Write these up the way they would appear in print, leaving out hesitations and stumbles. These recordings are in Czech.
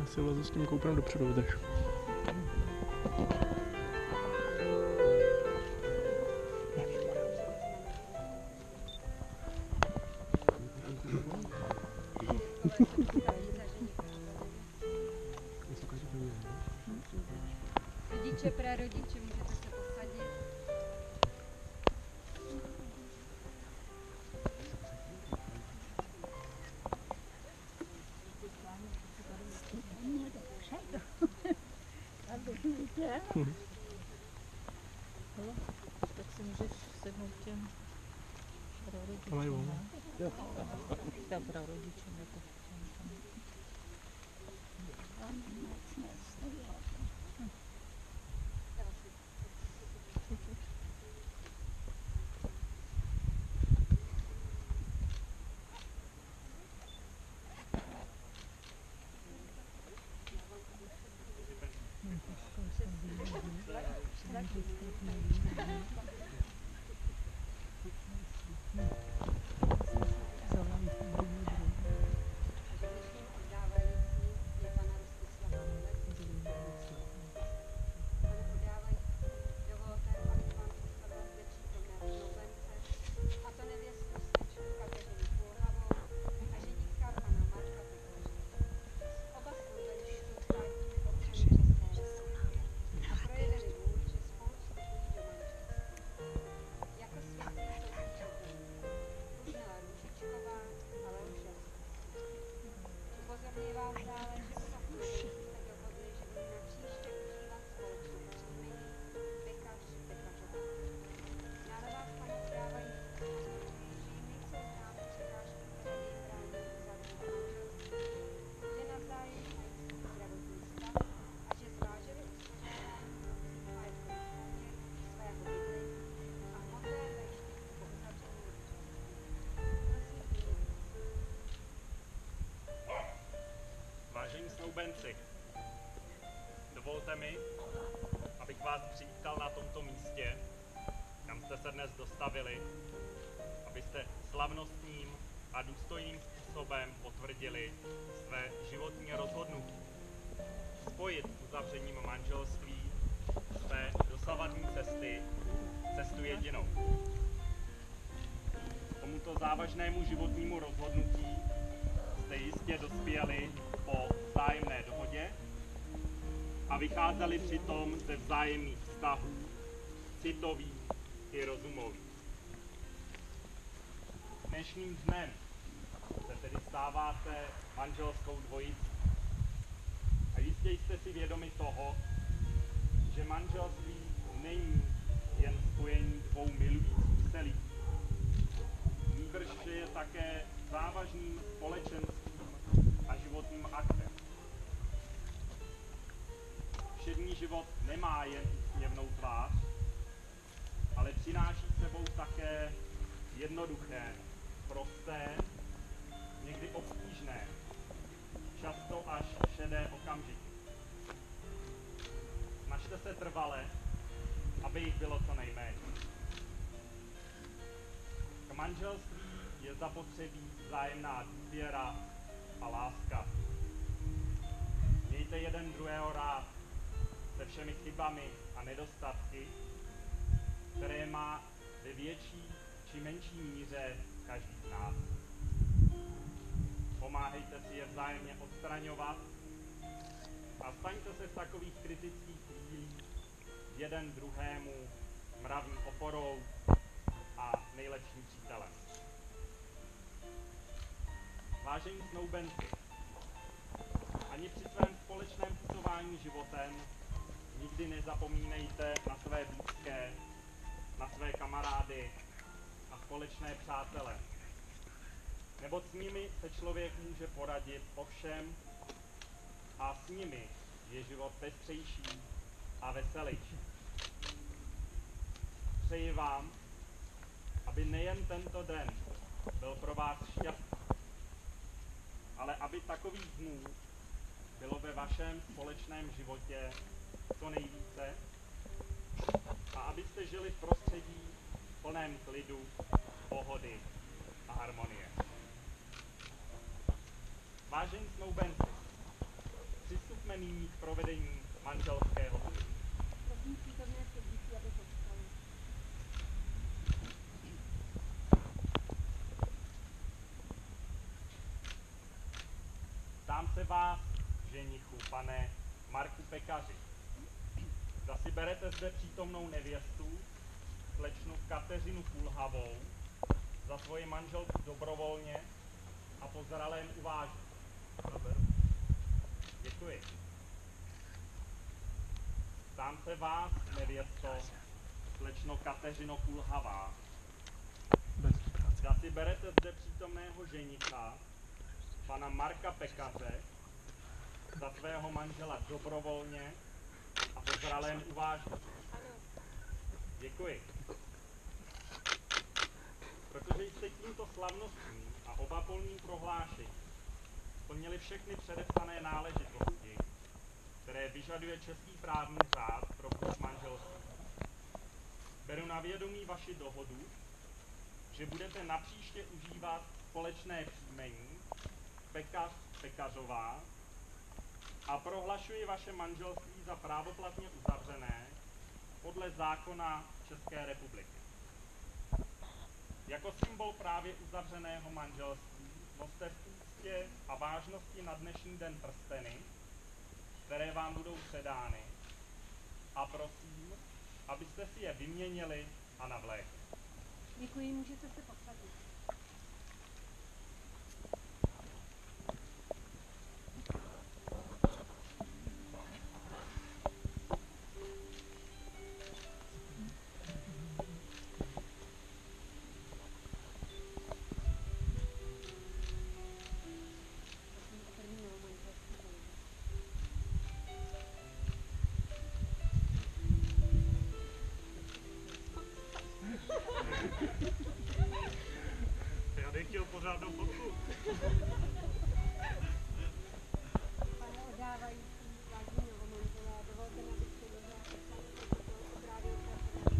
Já si vlezu s tím koupem dopředu, vydrž. Rodiče, prarodiče, můžete se posadit. Tak si můžeš sednout těm A mají volno. prarodičům jako těm. Vážení snoubenci, dovolte mi, abych vás přivítal na tomto místě, kam jste se dnes dostavili, abyste slavnostním a důstojným způsobem potvrdili své životní rozhodnutí. Spojit uzavřením manželství své dosavadní cesty, cestu jedinou. K tomuto závažnému životnímu rozhodnutí jste jistě dospěli po vzájemné dohodě a vycházeli přitom ze vzájemných vztahů, citových i rozumových. Dnešním dnem se tedy stáváte manželskou dvojicí. A jistě jste si vědomi toho, že manželství není jen spojení dvou milujících se lidí. Nýbrž je také závažným společenským a životním aktem. Všední život nemá jen úsměvnou tvář, ale přináší sebou také jednoduché, prosté, někdy obtížné, často až šedé okamžiky. Snažte se trvale, aby jich bylo co nejméně. K manželství je zapotřebí vzájemná důvěra a láska. Mějte jeden druhého rád se všemi chybami a nedostatky, které má ve větší či menší míře každý z nás. Pomáhejte si je vzájemně odstraňovat a staňte se v takových kritických chvílích jeden druhému mravní oporou a nejlepším přítelem. Vážení snoubenci, ani při svém společném putování životem nikdy nezapomínejte na své blízké, na své kamarády a společné přátele. Neboť s nimi se člověk může poradit o všem a s nimi je život pestřejší a veselější. Přeji vám, aby nejen tento den byl pro vás šťastný, ale aby takových dnů bylo ve vašem společném životě co nejvíce a abyste žili v prostředí plném klidu, pohody a harmonie. Vážení snoubenci, při přistoupíme nyní k provedení manželského slibu. Prosím přítomné sedící, aby povstali. Ptám se vás, ženichu, pane Marku Pekaři, zda si berete zde přítomnou nevěstu, slečnu Kateřinu Kulhavou, za svoji manželku dobrovolně a po zralém uvážení. Děkuji. Ptám se vás, nevěsto, slečno Kateřino Kulhavá, Bez práce. zda si berete zde přítomného ženicha, pana Marka Pekaře, za svého manžela dobrovolně a po zralém uvážení. Děkuji. Protože jste tímto slavnostním a obapolným prohlášením splnili všechny předepsané náležitosti, které vyžaduje český právní řád pro vstup manželství, beru na vědomí vaši dohodu, že budete napříště užívat společné příjmení Pekař Pekařová a prohlašuji vaše manželství za právoplatně uzavřené podle zákona České republiky. Jako symbol právě uzavřeného manželství noste v úctě a vážnosti na dnešní den prsteny, které vám budou předány, a prosím, abyste si je vyměnili a navlékli. Děkuji, můžete se posadit. Já bych chtěl pořádnou fotku. Pane oddávající, vážení novomanželé, dovolte mi, abych předložila podstatný protokol o právě uzavřené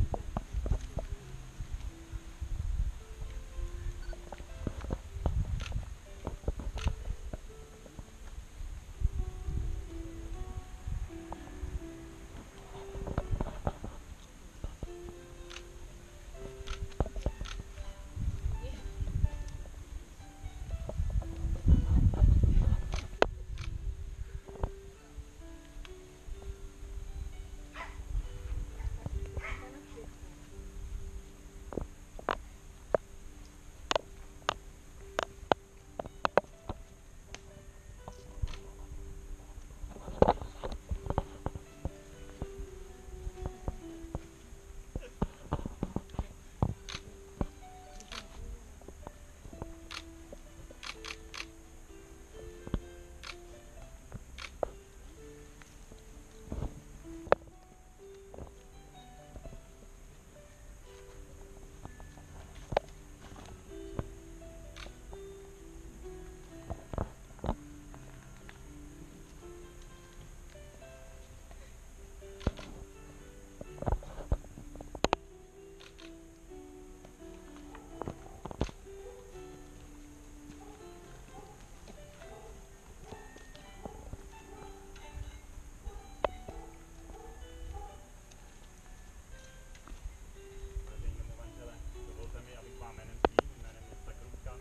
Vážení novomanželé, dovolte mi, abych vám jménem svým, jménem města Krůvka,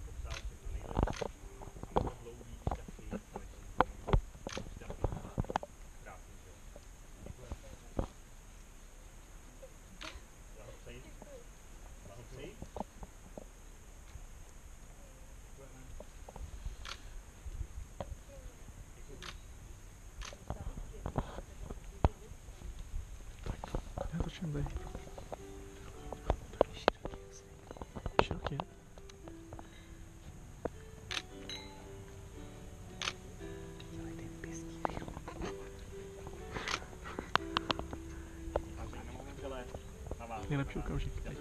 popřál všechno nejlepší a mnoho dlouhých, šťastných, krásný život. Blahopřeji. Blahopřeji. Já začnu tady. Široký, ne? Vážení novomanželé, na vás. Nejlepší okamžik. Teď.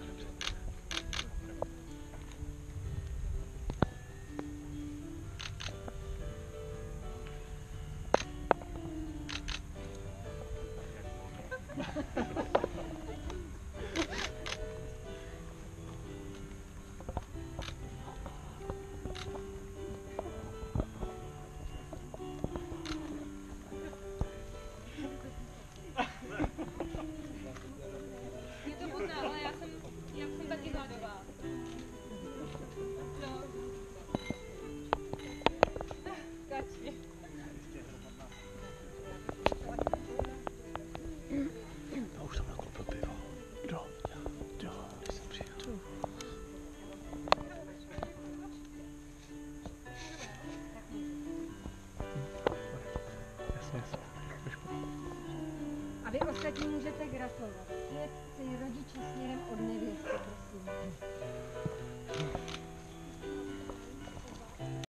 ostatní můžete gratulovat. Svět si rodiče směrem od nevěsty, prosím.